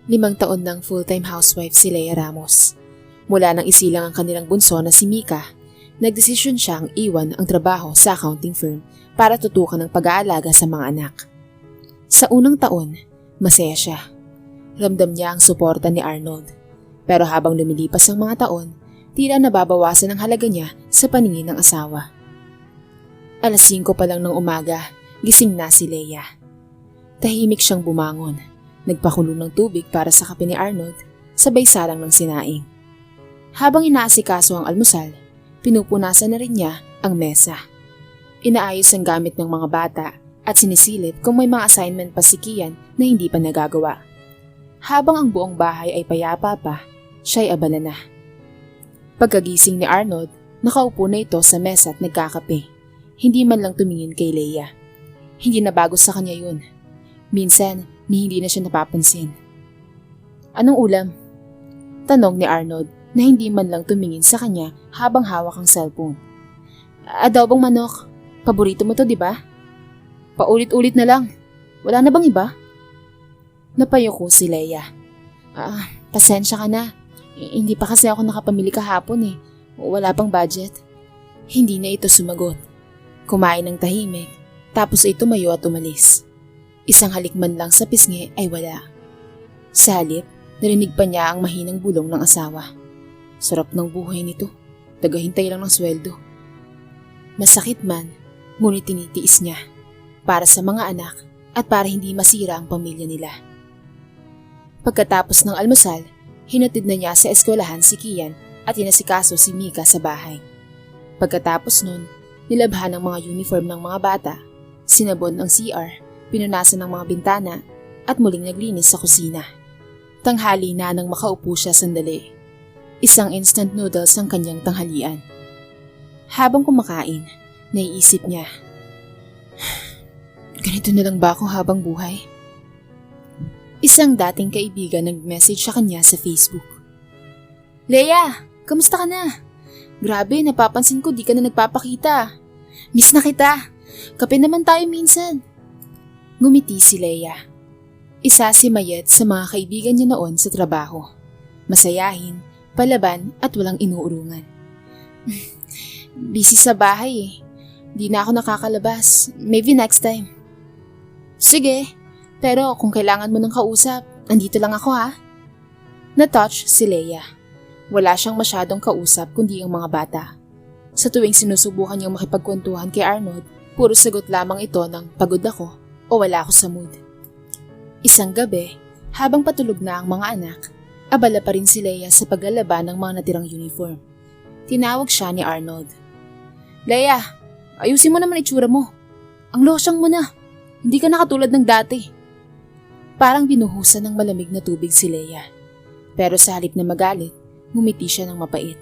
5 taon ng full-time housewife si Leia Ramos. Mula nang isilang ang kanilang bunso na si Mika, nagdesisyon siyang iwan ang trabaho sa accounting firm para tutukan ng pag-aalaga sa mga anak. Sa unang taon, masaya siya. Ramdam niya ang suporta ni Arnold. Pero habang lumilipas ang mga taon, tila nababawasan ang halaga niya sa paningin ng asawa. 5:00 pa lang ng umaga, gising na si Leia. Tahimik siyang bumangon. Nagpakulo ng tubig para sa kape ni Arnold, sabay salang ng sinaing. Habang inaasikaso ang almusal, pinupunasan na rin niya ang mesa. Inaayos ang gamit ng mga bata at sinisilip kung may mga assignment pa si Kian na hindi pa nagagawa. Habang ang buong bahay ay payapa pa, siya'y abala na. Pagkagising ni Arnold, nakaupo na ito sa mesa at nagkakape. Hindi man lang tumingin kay Leia. Hindi na bago sa kanya yun. Minsan, hindi na siya napapansin. Anong ulam? Tanong ni Arnold na hindi man lang tumingin sa kanya habang hawak ang cellphone. Adobong manok. Paborito mo to, di ba? Paulit-ulit na lang. Wala na bang iba? Napayuko si Leia. Pasensya ka na. Hindi pa kasi ako nakapamili kahapon eh. Wala pang budget. Hindi na ito sumagot. Kumain ng tahimik, tapos ay tumayo at umalis. Isang halik man lang sa pisngi ay wala. Sa halip, narinig pa niya ang mahinang bulong ng asawa. Sarap ng buhay nito. Tagahintay lang ng sweldo. Masakit man, ngunit tinitiis niya. Para sa mga anak at para hindi masira ang pamilya nila. Pagkatapos ng almusal, hinatid na niya sa eskwelahan si Kian at inasikaso si Mika sa bahay. Pagkatapos nun, nilabhan ang mga uniform ng mga bata, sinabon ang CR, pinunasan ng mga bintana at muling naglinis sa kusina. Tanghali na nang makaupo siya sandali. Isang instant noodles ang kanyang tanghalian. Habang kumakain, naiisip niya, ganito na lang ba ako habang buhay? Isang dating kaibigan nag-message sa kanya sa Facebook. Leia, kamusta ka na? Grabe, napapansin ko di ka na nagpapakita. Miss na kita. Kape naman tayo minsan. Ngumiti si Leia. Isa si Mayet sa mga kaibigan niya noon sa trabaho. Masayahin, palaban at walang inuurungan. Busy sa bahay eh. Di na ako nakakalabas. Maybe next time. Sige, pero kung kailangan mo ng kausap, andito lang ako ha. Na-touch si Leia. Wala siyang masyadong kausap kundi ang mga bata. Sa tuwing sinusubukan niyang makipagkwentuhan kay Arnold, puro sagot lamang ito ng pagod ako o wala ako sa mood. Isang gabi, habang patulog na ang mga anak, abala pa rin si Leia sa paglalaba ng mga natirang uniform. Tinawag siya ni Arnold. Leia, ayusin mo naman itsura mo. Ang losyang mo na. Hindi ka na katulad ng dati. Parang binuhusan ng malamig na tubig si Leia. Pero sa halip na magalit, ngumiti siya ng mapait.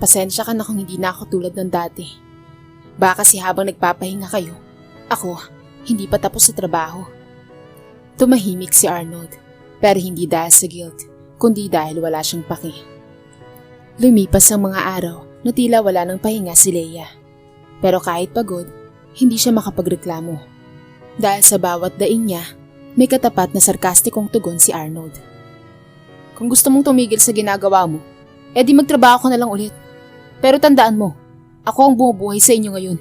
Pasensya ka na kung hindi na ako tulad ng dati. Baka kasi habang nagpapahinga kayo, ako, hindi pa tapos sa trabaho. Tumahimik si Arnold, pero hindi dahil sa guilt, kundi dahil wala siyang paki. Lumipas ang mga araw na tila wala ng pahinga si Leia. Pero kahit pagod, hindi siya makapagreklamo. Dahil sa bawat daing niya, may katapat na sarkastikong tugon si Arnold. Kung gusto mong tumigil sa ginagawa mo, edi magtrabaho ka na lang ulit. Pero tandaan mo, ako ang bumubuhay sa inyo ngayon.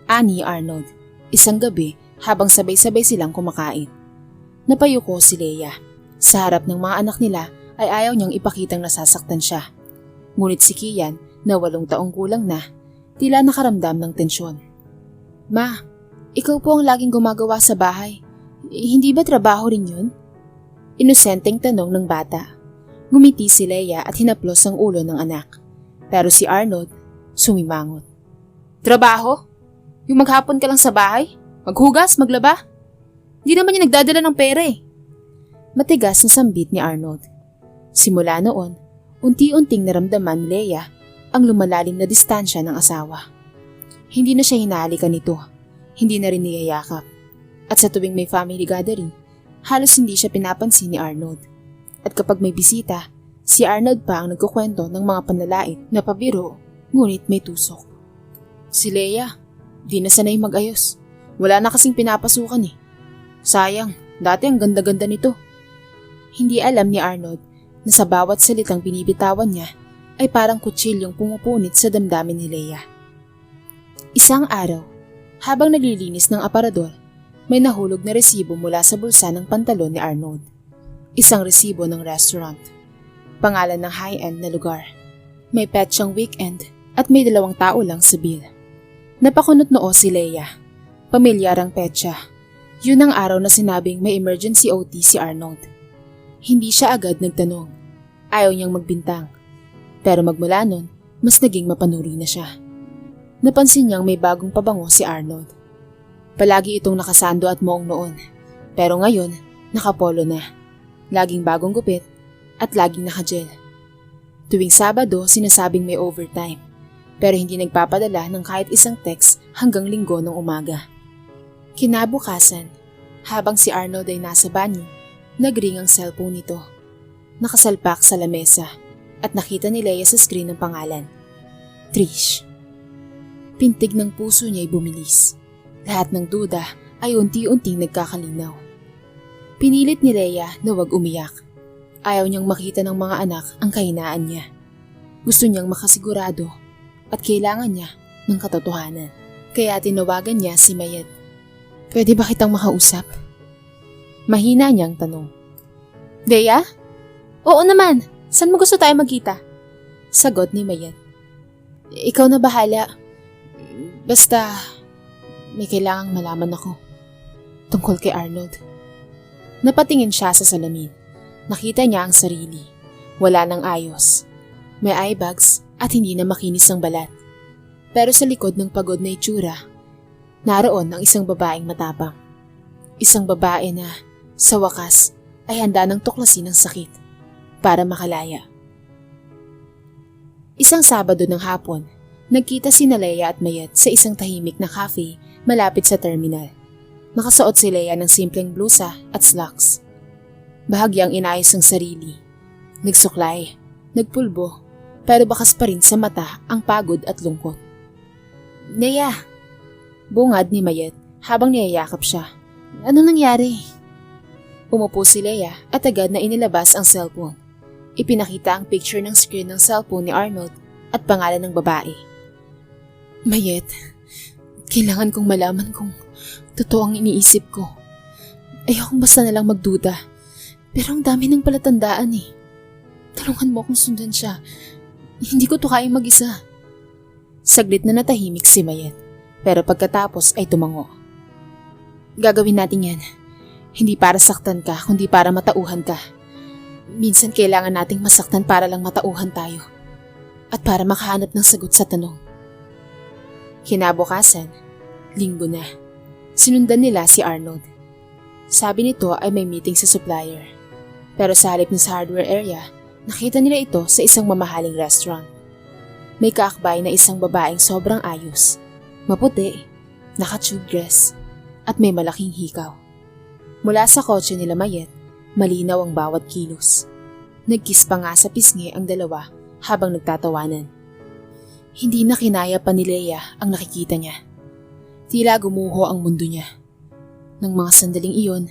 Ani Arnold, isang gabi habang sabay-sabay silang kumakain. Napayuko si Leia. Sa harap ng mga anak nila ay ayaw niyang ipakitang nasasaktan siya. Ngunit si Kian, na 8 taong gulang na, tila nakaramdam ng tensyon. Ma, ikaw po ang laging gumagawa sa bahay. Hindi ba trabaho rin yun? Inosenteng tanong ng bata. Ngumiti si Leia at hinaplos ang ulo ng anak. Pero si Arnold, sumimangot. Trabaho? Yung maghapon ka lang sa bahay? Maghugas, maglaba? Hindi naman niya nagdadala ng pera eh. Matigas na sambit ni Arnold. Simula noon, unti-unting naramdaman ni Leia ang lumalalim na distansya ng asawa. Hindi na siya hinahalikan nito. Hindi na rin niyayakap. At sa tuwing may family gathering, halos hindi siya pinapansin ni Arnold. At kapag may bisita, si Arnold pa ang nagkukwento ng mga panlalait na pabiro, ngunit may tusok. Si Leia, di na sanay mag-ayos. Wala na kasing pinapasukan eh. Sayang, dati ang ganda-ganda nito. Hindi alam ni Arnold na sa bawat salitang binibitawan niya ay parang kutsilyong pumupunit sa damdamin ni Leia. Isang araw, habang naglilinis ng aparador, may nahulog na resibo mula sa bulsa ng pantalon ni Arnold. Isang resibo ng restaurant. Pangalan ng high-end na lugar. May petsang weekend at may 2 tao lang sa bill. Napakunot noo si Leia. Pamilyar ang petsa. Yun ang araw na sinabing may emergency OT si Arnold. Hindi siya agad nagtanong. Ayaw niyang magbintang. Pero magmula nun, mas naging mapanuri na siya. Napansin niyang may bagong pabango si Arnold. Palagi itong nakasando at moong noon. Pero ngayon, nakapolo na. Laging bagong gupit at laging nakagel. Tuwing Sabado, sinasabing may overtime. Pero hindi nagpapadala ng kahit isang text hanggang Linggo ng umaga. Kinabukasan, habang si Arnold ay nasa banyo, nagring ang cellphone nito. Nakasalpak sa lamesa at nakita ni Leia sa screen ng pangalan. Trish. Pintig ng puso niya ay bumilis. Lahat ng duda ay unti-unting nagkakalinaw. Pinilit ni Leia na huwag umiyak. Ayaw niyang makita ng mga anak ang kahinaan niya. Gusto niyang makasigurado at kailangan niya ng katotohanan. Kaya tinawagan niya si Mayet. Pwede ba kitang makausap? Mahina niyang tanong. Leia? Oo naman. Saan mo gusto tayo magkita? Sagot ni Mayet. Ikaw na bahala. Basta may kailangang malaman ako tungkol kay Arnold. Napatingin siya sa salamin. Nakita niya ang sarili. Wala nang ayos. May eye bags at hindi na makinis ang balat. Pero sa likod ng pagod na itsura, naroon ang isang babaeng matapang. Isang babae na, sa wakas, ay handa ng tuklasin ang sakit para makalaya. Isang Sabado ng hapon, nagkita si Leia at Mayet sa isang tahimik na cafe malapit sa terminal. Nakasuot si Leia ng simpleng blusa at slacks. Bahagyang inayos ang sarili. Nagsuklay, nagpulbo, pero bakas pa rin sa mata ang pagod at lungkot. Leia! Bungad ni Mayet habang niyayakap siya. Ano nangyari? Umupo si Leia at agad na inilabas ang cellphone. Ipinakita ang picture ng screen ng cellphone ni Arnold at pangalan ng babae. Mayet, kailangan kong malaman kung totoo ang iniisip ko. Ayokong basta nalang magduda. Pero ang dami ng palatandaan eh. Tulungan mo akong sundan siya. Hindi ko to kayang mag-isa. Saglit na natahimik si Mayet, pero pagkatapos ay tumango. Gagawin natin yan. Hindi para saktan ka, kundi para matauhan ka. Minsan kailangan nating masaktan para lang matauhan tayo. At para makahanap ng sagot sa tanong. Kinabukasan, Linggo na. Sinundan nila si Arnold. Sabi nito ay may meeting sa supplier. Pero sa halip na sa hardware area, nakita nila ito sa isang mamahaling restaurant. May kaakbay na isang babaeng sobrang ayos. Maputi, naka-tube dress, at may malaking hikaw. Mula sa kotse nila Mayet, malinaw ang bawat kilos. Nagkiss pa nga sa pisngi ang dalawa habang nagtatawanan. Hindi na kinaya pa ni Leia ang nakikita niya. Tila gumuho ang mundo niya. Nang mga sandaling iyon,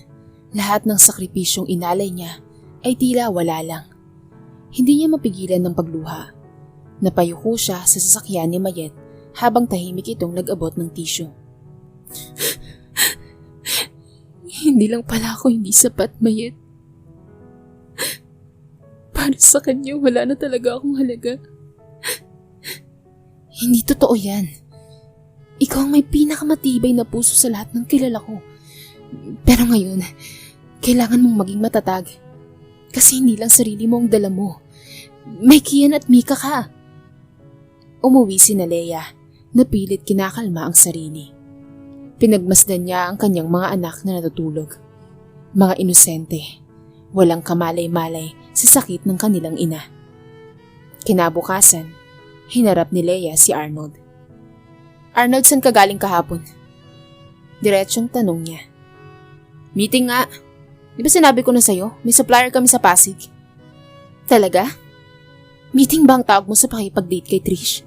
lahat ng sakripisyong inalay niya ay tila wala lang. Hindi niya mapigilan ng pagluha. Napayuko siya sa sasakyan ni Mayet habang tahimik itong nag-abot ng tissue. Hindi lang pala ako hindi sapat, Mayet. Para sa kanya, wala na talaga akong halaga. Hindi totoo yan. Ikaw ang may pinakamatibay na puso sa lahat ng kilala ko. Pero ngayon, kailangan mong maging matatag. Kasi hindi lang sarili mo ang dala mo. May Kian at Mika ka. Umuwi si Leia, na pilit kinakalma ang sarili. Pinagmasdan niya ang kanyang mga anak na natutulog. Mga inosente, walang kamalay-malay sa sakit ng kanilang ina. Kinabukasan, hinarap ni Leia si Arnold. Arnold, saan ka galing kahapon? Diretsyong tanong niya. Meeting nga. Di ba sinabi ko na sa'yo, may supplier kami sa Pasig? Talaga? Meeting ba ang tawag mo sa pakipag-date kay Trish?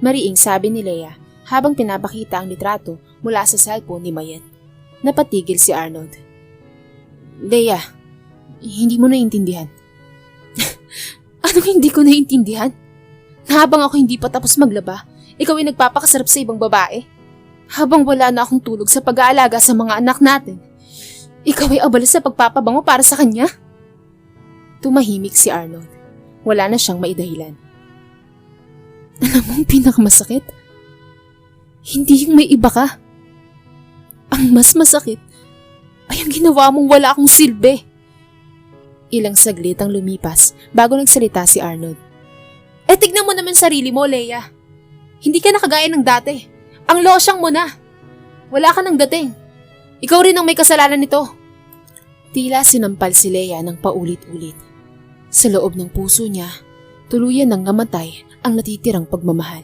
Mariing sabi ni Leia habang pinapakita ang litrato mula sa cellphone ni Mayet. Napatigil si Arnold. Leia, Hindi mo naiintindihan. Anong hindi ko naiintindihan? Habang ako hindi pa tapos maglaba, ikaw ay nagpapakasarap sa ibang babae. Habang wala na akong tulog sa pag-aalaga sa mga anak natin, ikaw ay abala sa pagpapabango para sa kanya? Tumahimik si Arnold. Wala na siyang maidahilan. Alam mo ang pinakamasakit? Hindi yung may iba ka. Ang mas masakit ay ang ginawa mong wala akong silbi. Ilang saglit ang lumipas bago nagsalita si Arnold. Tignan mo naman sarili mo, Leia. Hindi ka na kagaya ng dati. Ang losyang mo na. Wala ka nang dating. Ikaw rin ang may kasalanan nito. Tila sinampal si Leia ng paulit-ulit. Sa loob ng puso niya, tuluyan nang namatay ang natitirang pagmamahal.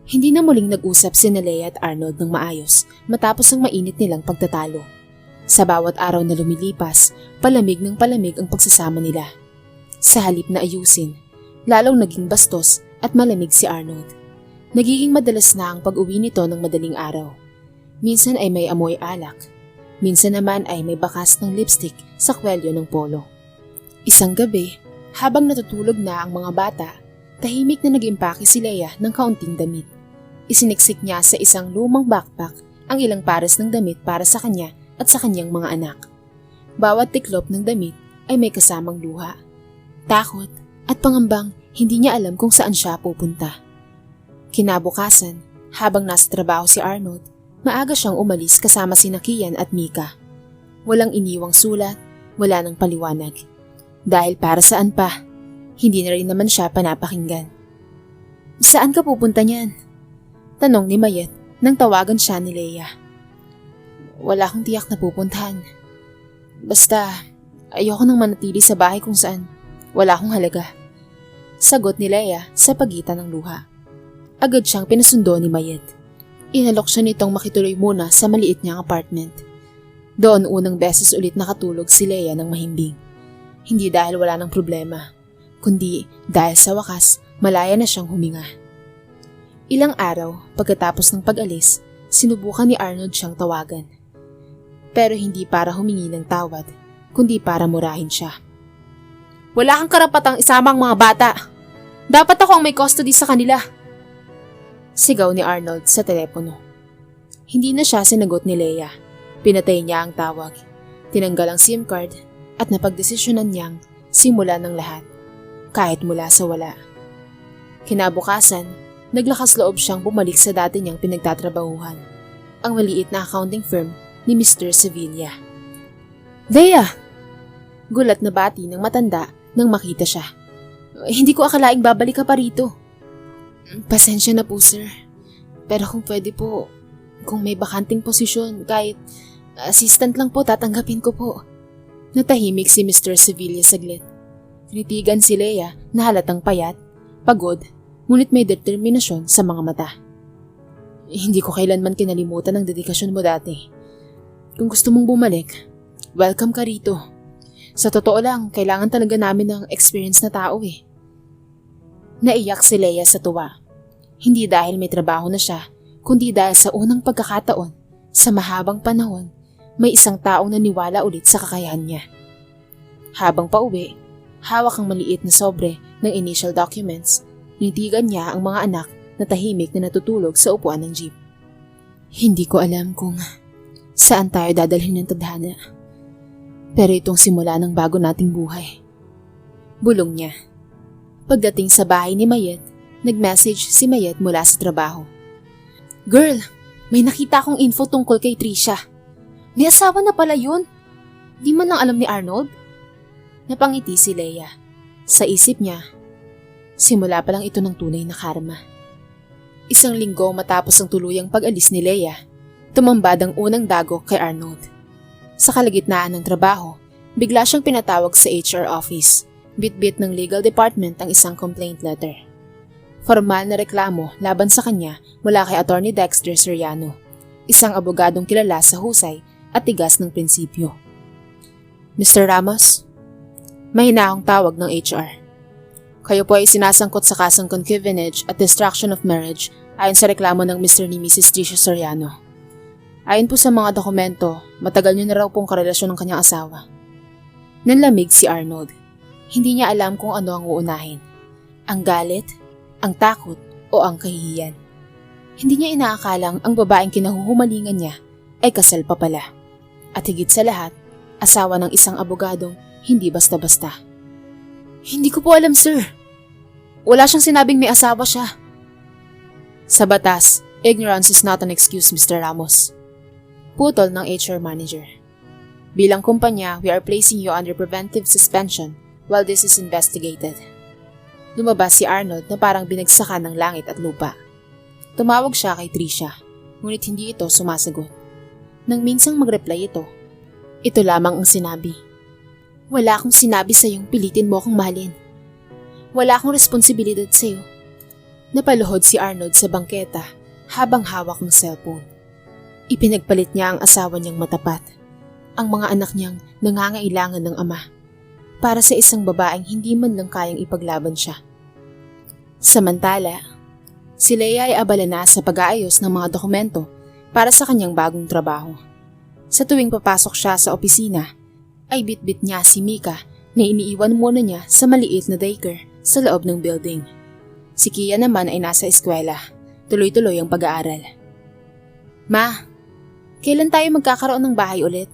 Hindi na muling nag-usap sina Leia at Arnold ng maayos matapos ang mainit nilang pagtatalo. Sa bawat araw na lumilipas, palamig ng palamig ang pagsasama nila. Sa halip na ayusin, lalong naging bastos at malamig si Arnold. Nagiging madalas na ang pag-uwi nito ng madaling araw. Minsan ay may amoy alak. Minsan naman ay may bakas ng lipstick sa kwelyo ng polo. Isang gabi, habang natutulog na ang mga bata, tahimik na nag-impake si Leia ng kaunting damit. Isiniksik niya sa isang lumang backpack ang ilang pares ng damit para sa kanya at sa kanyang mga anak. Bawat tiklop ng damit ay may kasamang luha, takot at pangambang hindi niya alam kung saan siya pupunta. Kinabukasan, habang nasa trabaho si Arnold, maaga siyang umalis kasama sina Kian at Mika. Walang iniwang sulat, wala nang paliwanag. Dahil para saan pa, hindi na rin naman siya panapakinggan. Saan ka pupunta niyan? Tanong ni Mayet nang tawagan siya ni Leia. Wala akong tiyak na pupuntahan. Basta, ayoko nang manatili sa bahay kung saan wala akong halaga. Sagot ni Leia sa pagitan ng luha. Agad siyang pinasundo ni Mayet. Inalok siya nitong makituloy muna sa maliit niyang apartment. Doon unang beses ulit nakatulog si Leia ng mahimbing. Hindi dahil wala ng problema, kundi dahil sa wakas malaya na siyang huminga. Ilang araw pagkatapos ng pag-alis, sinubukan ni Arnold siyang tawagan. Pero hindi para humingi ng tawad, kundi para murahin siya. Wala kang karapatang isama ang mga bata. Dapat ako ang may custody sa kanila. Sigaw ni Arnold sa telepono. Hindi na siya sinagot ni Leia. Pinatay niya ang tawag. Tinanggal ang SIM card at napagdesisyonan niyang simulan ng lahat. Kahit mula sa wala. Kinabukasan, naglakas loob siyang bumalik sa dati niyang pinagtatrabahuhan. Ang maliit na accounting firm ni Mr. Sevilla. Leia! Gulat na bati ng matanda nang makita siya. Hindi ko akalaing babalik ka pa rito. Pasensya na po, sir. Pero kung pwede po, kung may bakanting posisyon, kahit assistant lang po, tatanggapin ko po. Natahimik si Mr. Sevilla saglit. Tinitigan si Leia na halatang payat, pagod, ngunit may determinasyon sa mga mata. Hindi ko kailanman kinalimutan ang dedikasyon mo dati. Kung gusto mong bumalik, welcome ka rito. Sa totoo lang, kailangan talaga namin ng experience na tao eh. Naiyak si Leia sa tuwa. Hindi dahil may trabaho na siya, kundi dahil sa unang pagkakataon, sa mahabang panahon, may isang taong naniwala ulit sa kakayahan niya. Habang pauwi, hawak ang maliit na sobre ng initial documents, nitigan niya ang mga anak na tahimik na natutulog sa upuan ng jeep. Hindi ko alam kung saan tayo dadalhin ng tadhana. Pero itong simula ng bago nating buhay. Bulong niya. Pagdating sa bahay ni Mayet, nag-message si Mayet mula sa trabaho. Girl, may nakita akong info tungkol kay Trisha. May asawa na pala yun. Di man lang alam ni Arnold? Napangiti si Leia. Sa isip niya, simula pa lang ito ng tunay na karma. Isang linggo matapos ang tuluyang pag-alis ni Leia, tumambad ang unang dagok kay Arnold. Sa kalagitnaan ng trabaho, bigla siyang pinatawag sa HR office. Bit-bit ng legal department ang isang complaint letter. Formal na reklamo laban sa kanya mula kay Attorney Dexter Soriano, isang abogadong kilala sa husay at tigas ng prinsipyo. Mr. Ramos, mahinahong tawag ng HR. Kayo po ay sinasangkot sa kasang concubinage at destruction of marriage ayon sa reklamo ng Mr. ni Mrs. Tricia Soriano. Ayon po sa mga dokumento, matagal niyo na raw pong karelasyon ng kanyang asawa. Nanlamig si Arnold. Hindi niya alam kung ano ang uunahin. Ang galit, ang takot, o ang kahihiyan. Hindi niya inaakalang ang babaeng kinahuhumalingan niya ay kasal pa pala. At higit sa lahat, asawa ng isang abogadong hindi basta-basta. Hindi ko po alam, sir. Wala siyang sinabing may asawa siya. Sa batas, ignorance is not an excuse, Mr. Ramos. Putol ng HR manager. Bilang kumpanya, we are placing you under preventive suspension while this is investigated. Lumabas si Arnold na parang binagsakan ng langit at lupa. Tumawag siya kay Tricia, ngunit hindi ito sumasagot. Nang minsang mag-reply ito lamang ang sinabi. Wala akong sinabi sa iyong pilitin mo akong mahalin. Wala akong responsibilidad sa iyo. Napaluhod si Arnold sa bangketa habang hawak ng cellphone. Ipinagpalit niya ang asawa niyang matapat, ang mga anak niyang nangangailangan ng ama, para sa isang babaeng hindi man lang kayang ipaglaban siya. Samantala, si Leia ay abala na sa pag-aayos ng mga dokumento para sa kanyang bagong trabaho. Sa tuwing papasok siya sa opisina, ay bitbit niya si Mika na iniiwan muna niya sa maliit na daycare sa loob ng building. Si Kia naman ay nasa eskwela, tuloy-tuloy ang pag-aaral. Ma, kailan tayo magkakaroon ng bahay ulit?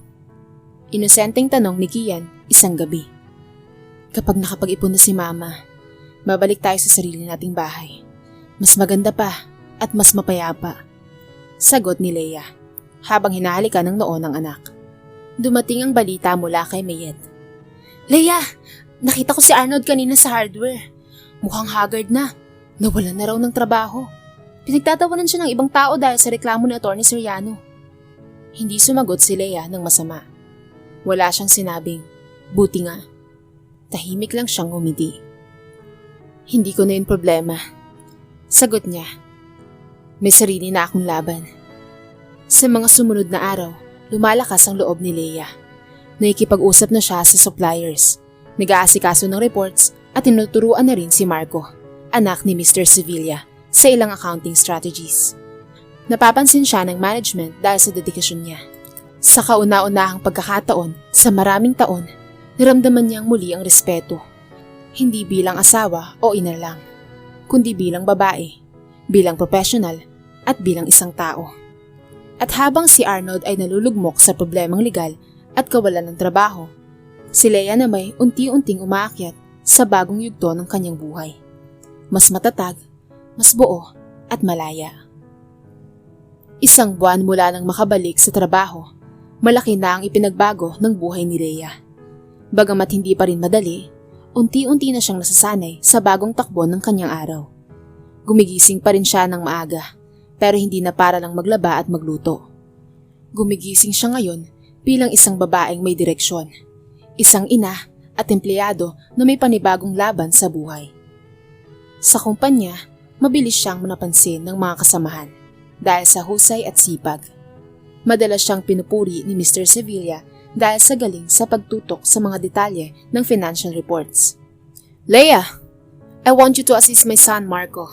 Inosenteng tanong ni Kian isang gabi. Kapag nakapag-ipon na si Mama, babalik tayo sa sarili nating bahay. Mas maganda pa at mas mapayapa. Sagot ni Leia habang hinahalikan ng noo ng anak. Dumating ang balita mula kay Mayed. Leia, nakita ko si Arnold kanina sa hardware. Mukhang haggard na. Nawalan na raw ng trabaho. Pinagtatawanan siya ng ibang tao dahil sa reklamo ni Atty. Soriano. Hindi sumagot si Leia ng masama. Wala siyang sinabing, buti nga. Tahimik lang siyang ngumiti. Hindi ko na yun problema. Sagot niya. May sarili na akong laban. Sa mga sumunod na araw, lumalakas ang loob ni Leia. Nakikipag-usap na siya sa suppliers, nag-aasikaso ng reports at tinuturuan na rin si Marco, anak ni Mr. Sevilla, sa ilang accounting strategies. Napapansin siya ng management dahil sa dedikasyon niya. Sa kauna-unahang pagkakataon sa maraming taon, naramdaman niyang muli ang respeto. Hindi bilang asawa o ina lang, kundi bilang babae, bilang professional at bilang isang tao. At habang si Arnold ay nalulugmok sa problemang legal at kawalan ng trabaho, si Leia na may unti-unting umaakyat sa bagong yugto ng kanyang buhay. Mas matatag, mas buo at malaya. Isang buwan mula nang makabalik sa trabaho, malaki na ang ipinagbago ng buhay ni Leia. Bagamat hindi pa rin madali, unti-unti na siyang nasasanay sa bagong takbo ng kanyang araw. Gumigising pa rin siya ng maaga, pero hindi na para lang maglaba at magluto. Gumigising siya ngayon bilang isang babaeng may direksyon, isang ina at empleyado na may panibagong laban sa buhay. Sa kumpanya, mabilis siyang napansin ng mga kasamahan dahil sa husay at sipag. Madalas siyang pinupuri ni Mr. Sevilla dahil sa galing sa pagtutok sa mga detalye ng financial reports. Leia, I want you to assist my son Marco.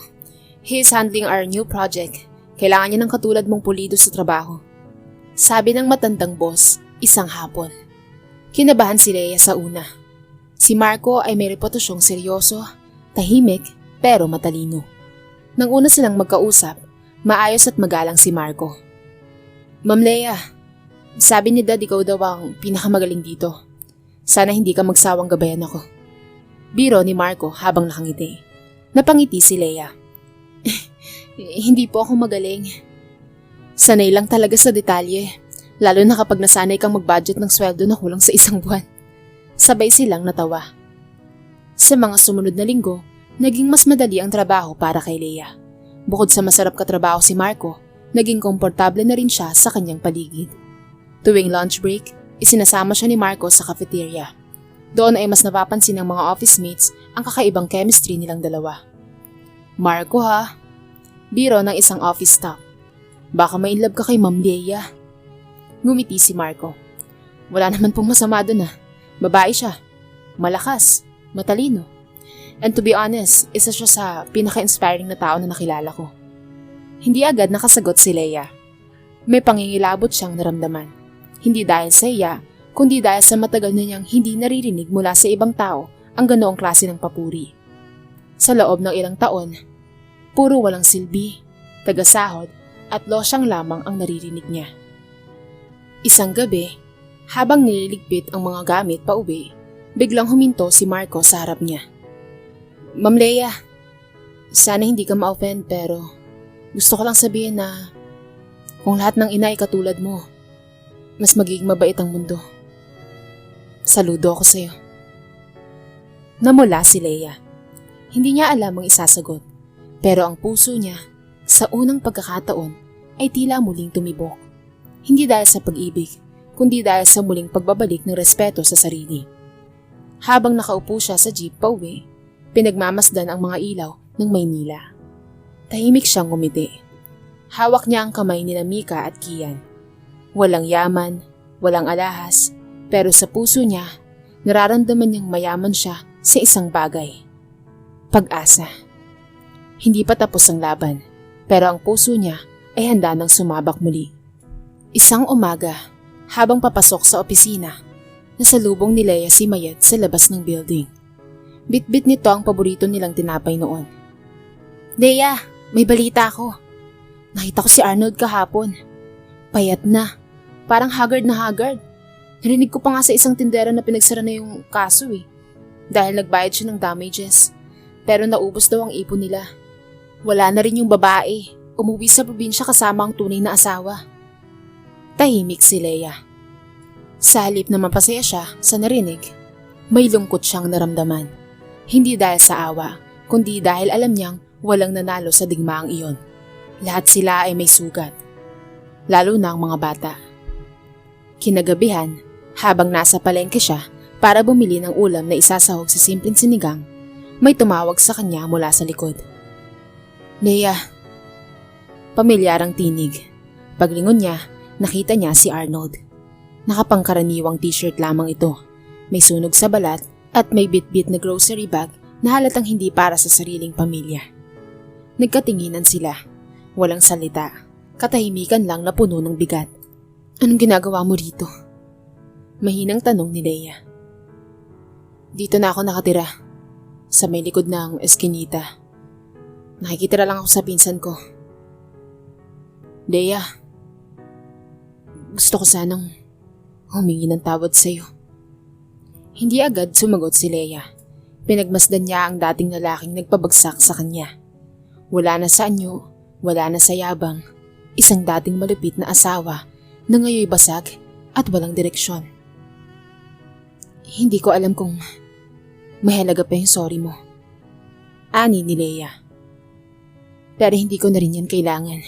He is handling our new project. Kailangan niya ng katulad mong pulido sa trabaho. Sabi ng matandang boss, isang hapon. Kinabahan si Leia sa una. Si Marco ay may reputasyong seryoso, tahimik, pero matalino. Nang una silang magkausap, maayos at magalang si Marco. Ma'am Leia, sabi ni Dad ikaw daw ang pinakamagaling dito. Sana hindi ka magsawang gabayan ako. Biro ni Marco habang nakangiti. Napangiti si Leia. Hindi po ako magaling. Sanay lang talaga sa detalye, lalo na kapag nasanay kang mag-budget ng sweldo na kulang sa isang buwan. Sabay silang natawa. Sa mga sumunod na linggo, naging mas madali ang trabaho para kay Leia. Bukod sa masarap katrabaho si Marco, naging komportable na rin siya sa kanyang paligid. Tuwing lunch break, isinasama siya ni Marco sa cafeteria. Doon ay mas napapansin ng mga office mates ang kakaibang chemistry nilang dalawa. Marco ha? Biro ng isang office staff. Baka ma-inlove ka kay Ma'am Leia. Ngumiti si Marco. Wala naman pong masama doon ah. Babae siya. Malakas. Matalino. And to be honest, isa siya sa pinaka-inspiring na tao na nakilala ko. Hindi agad nakasagot si Leia. May pangingilabot siyang naramdaman. Hindi dahil sa iya, kundi dahil sa matagal na niyang hindi naririnig mula sa ibang tao ang ganoong klase ng papuri. Sa loob ng ilang taon, puro walang silbi, tagasahod at losyang lamang ang naririnig niya. Isang gabi, habang nililigpit ang mga gamit pa uwi, biglang huminto si Marco sa harap niya. Ma'am Leia, sana hindi ka ma-offend pero gusto ko lang sabihin na kung lahat ng ina ay katulad mo, mas magiging mabait ang mundo. Saludo ako sa'yo. Namula si Leia. Hindi niya alam ang isasagot, pero ang puso niya sa unang pagkakataon ay tila muling tumibok. Hindi dahil sa pag-ibig, kundi dahil sa muling pagbabalik ng respeto sa sarili. Habang nakaupo siya sa jeep pauwi, pinagmamasdan ang mga ilaw ng Maynila. Tahimik siyang ngumiti. Hawak niya ang kamay ni Mika at Kian. Walang yaman, walang alahas, pero sa puso niya, nararamdaman niyang mayaman siya sa isang bagay. Pag-asa. Hindi pa tapos ang laban, pero ang puso niya ay handa nang sumabak muli. Isang umaga, habang papasok sa opisina, nasalubong ni Leia si Mayet sa labas ng building. Bit-bit nito ang paborito nilang tinapay noon. Leia, may balita ako. Nakita ko si Arnold kahapon. Payat na, parang haggard na haggard. Narinig ko pa nga sa isang tindera na pinagsara na yung kaso dahil nagbayad siya ng damages. Pero naubos daw ang ipon nila. Wala na rin yung babae. Umuwi sa probinsya kasama ang tunay na asawa. Tahimik si Leia. Sa halip na mapasaya siya sa narinig, may lungkot siyang naramdaman. Hindi dahil sa awa, kundi dahil alam niyang walang nanalo sa digmaang iyon. Lahat sila ay may sugat. Lalo na ang mga bata. Kinagabihan, habang nasa palengke siya para bumili ng ulam na isasahog sa simpleng sinigang, may tumawag sa kanya mula sa likod. Leia. Pamilyarang tinig. Paglingon niya, nakita niya si Arnold. Nakapangkaraniwang t-shirt lamang ito. May sunog sa balat at may bit-bit na grocery bag na halatang hindi para sa sariling pamilya. Nagkatinginan sila. Walang salita. Katahimikan lang na puno ng bigat. Anong ginagawa mo rito? Mahinang tanong ni Leia. Dito na ako nakatira. Sa may likod ng eskinita. Nakikitira lang ako sa pinsan ko. Leia, gusto ko sanang humingi ng tawad sa'yo. Hindi agad sumagot si Leia. Pinagmasdan niya ang dating lalaking nagpabagsak sa kanya. Wala na sa anyo, wala na sa yabang. Isang dating malupit na asawa na ngayoy basag at walang direksyon. Hindi ko alam kung mahalaga pa yung sorry mo. Ani ni Leia. Pero hindi ko na rin yan kailangan.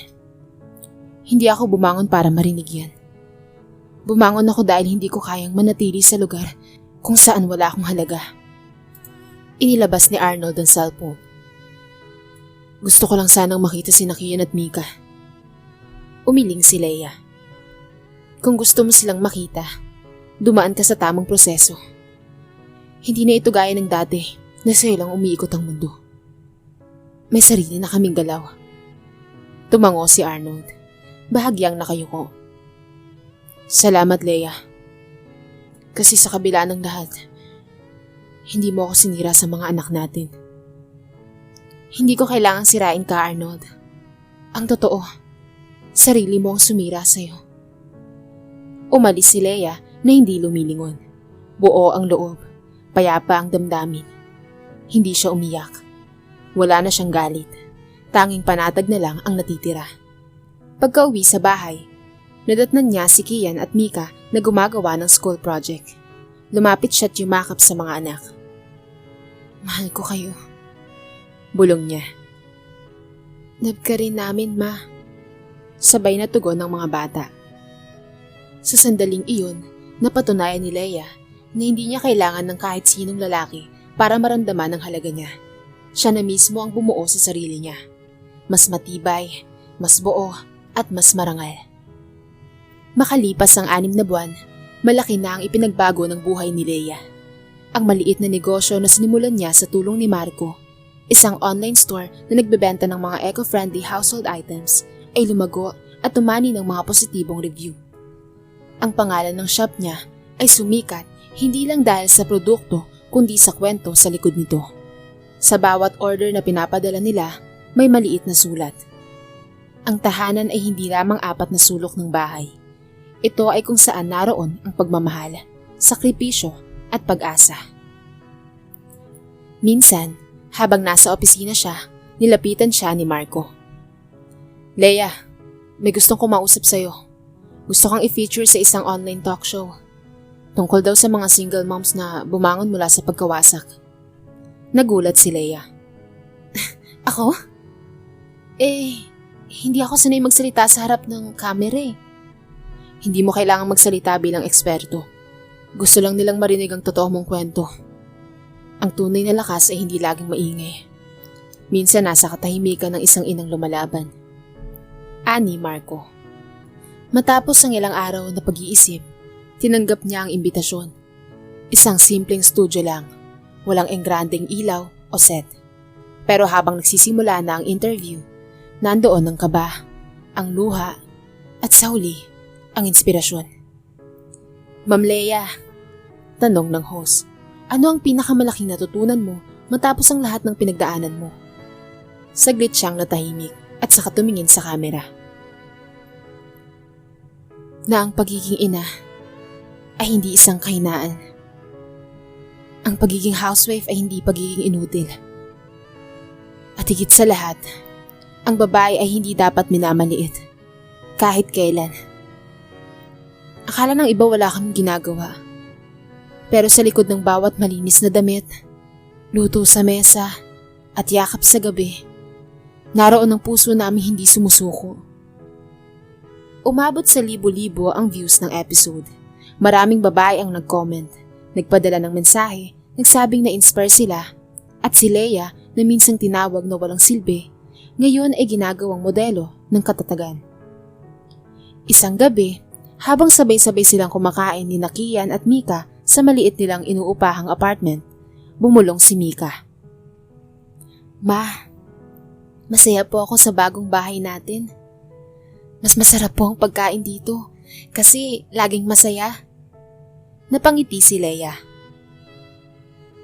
Hindi ako bumangon para marinig yan. Bumangon ako dahil hindi ko kayang manatili sa lugar kung saan wala akong halaga. Inilabas ni Arnold ang cellphone. Gusto ko lang sanang makita si Kian at Mika. Umiling si Leia. Kung gusto mo silang makita, dumaan ka sa tamang proseso. Hindi na ito gaya ng dati na sa'yo lang umiikot ang mundo. May sarili na kaming galaw. Tumango si Arnold. Bahagyang nakayuko. Salamat, Leia. Kasi sa kabila ng lahat, hindi mo ako sinira sa mga anak natin. Hindi ko kailangang sirain ka, Arnold. Ang totoo, sarili mo ang sumira sa'yo. Umalis si Leia na hindi lumilingon. Buo ang loob, payapa ang damdamin. Hindi siya umiyak. Wala na siyang galit. Tanging panatag na lang ang natitira. Pagka-uwi sa bahay, nadatnan niya si Kian at Mika na gumagawa ng school project. Lumapit siya at yumakap sa mga anak. Mahal ko kayo. Bulong niya. Love ka rin namin, Ma. Sabay na tugon ng mga bata. Sa sandaling iyon, napatunayan ni Leia na hindi niya kailangan ng kahit sinong lalaki para maramdaman ang halaga niya. Siya na mismo ang bumuo sa sarili niya. Mas matibay, mas buo, at mas marangal. Makalipas ang 6 na buwan, malaki na ang ipinagbago ng buhay ni Leia. Ang maliit na negosyo na sinimulan niya sa tulong ni Marco, isang online store na nagbebenta ng mga eco-friendly household items, ay lumago at tumani ng mga positibong review. Ang pangalan ng shop niya ay sumikat hindi lang dahil sa produkto kundi sa kwento sa likod nito. Sa bawat order na pinapadala nila, may maliit na sulat. Ang tahanan ay hindi lamang 4 na sulok ng bahay. Ito ay kung saan naroon ang pagmamahal, sakripisyo at pag-asa. Minsan, habang nasa opisina siya, nilapitan siya ni Marco. Leia, may gustong kumausap sa'yo. Gusto kang i-feature sa isang online talk show. Tungkol daw sa mga single moms na bumangon mula sa pagkawasak. Nagulat si Leia. Ako? Hindi ako sanay magsalita sa harap ng camera eh. Hindi mo kailangang magsalita bilang eksperto. Gusto lang nilang marinig ang totoo mong kwento. Ang tunay na lakas ay hindi laging maingay. Minsan nasa katahimikan ng isang inang lumalaban. Ani Marco. Matapos ang ilang araw na pag-iisip, tinanggap niya ang imbitasyon. Isang simpleng studio lang, walang engrandeng ilaw o set. Pero habang nagsisimula na ang interview, nandoon ang kaba, ang luha, at sa huli, ang inspirasyon. Ma'am Leia, tanong ng host, ano ang pinakamalaking natutunan mo matapos ang lahat ng pinagdaanan mo? Saglit siyang natahimik at saka tumingin sa kamera. Na ang pagiging ina ay hindi isang kahinaan. Ang pagiging housewife ay hindi pagiging inutil. At higit sa lahat, ang babae ay hindi dapat minamaliit, kahit kailan. Akala ng iba wala kang ginagawa. Pero sa likod ng bawat malinis na damit, luto sa mesa, at yakap sa gabi, naroon ang puso namin hindi sumusuko. Umabot sa libo-libo ang views ng episode. Maraming babae ang nag-comment, nagpadala ng mensahe, nagsabing na-inspire sila, at si Leia na minsang tinawag na walang silbi, ngayon ay ginagawang modelo ng katatagan. Isang gabi, habang sabay-sabay silang kumakain ni Kian at Mika sa maliit nilang inuupahang apartment, bumulong si Mika. Ma, masaya po ako sa bagong bahay natin. Mas masarap po ang pagkain dito kasi laging masaya. Napangiti si Leia.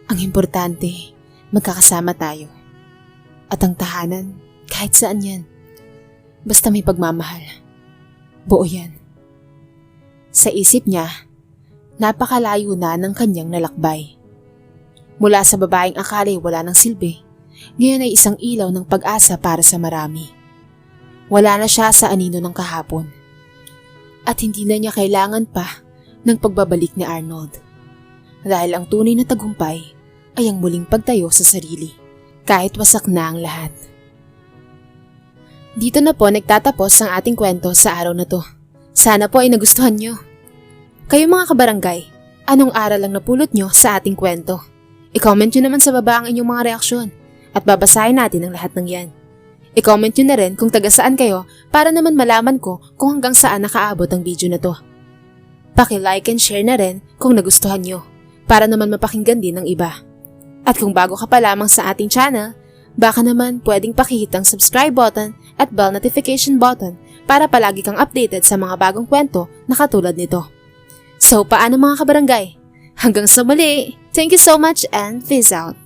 Ang importante, magkakasama tayo. At ang tahanan, kahit saan yan. Basta may pagmamahal. Buo yan. Sa isip niya, napakalayo na ng kanyang nalakbay. Mula sa babaeng akala wala ng silbi, ngayon ay isang ilaw ng pag-asa para sa marami. Wala na siya sa anino ng kahapon. At hindi na niya kailangan pa ng pagbabalik ni Arnold. Dahil ang tunay na tagumpay ay ang muling pagtayo sa sarili, kahit wasak na ang lahat. Dito na po nagtatapos ang ating kwento sa araw na to. Sana po ay nagustuhan nyo. Kayo mga kabarangay, anong aral ang napulot nyo sa ating kwento? I-comment nyo naman sa baba ang inyong mga reaksyon at babasahin natin ang lahat ng yan. I-comment nyo na rin kung taga saan kayo para naman malaman ko kung hanggang saan nakaabot ang video na to. Paki-like and share na rin kung nagustuhan nyo para naman mapakinggan din ng iba. At kung bago ka pa lamang sa ating channel, baka naman pwedeng pakihit ang subscribe button at bell notification button para palagi kang updated sa mga bagong kwento na katulad nito. So paano mga kabarangay? Hanggang sa muli! Thank you so much and peace out!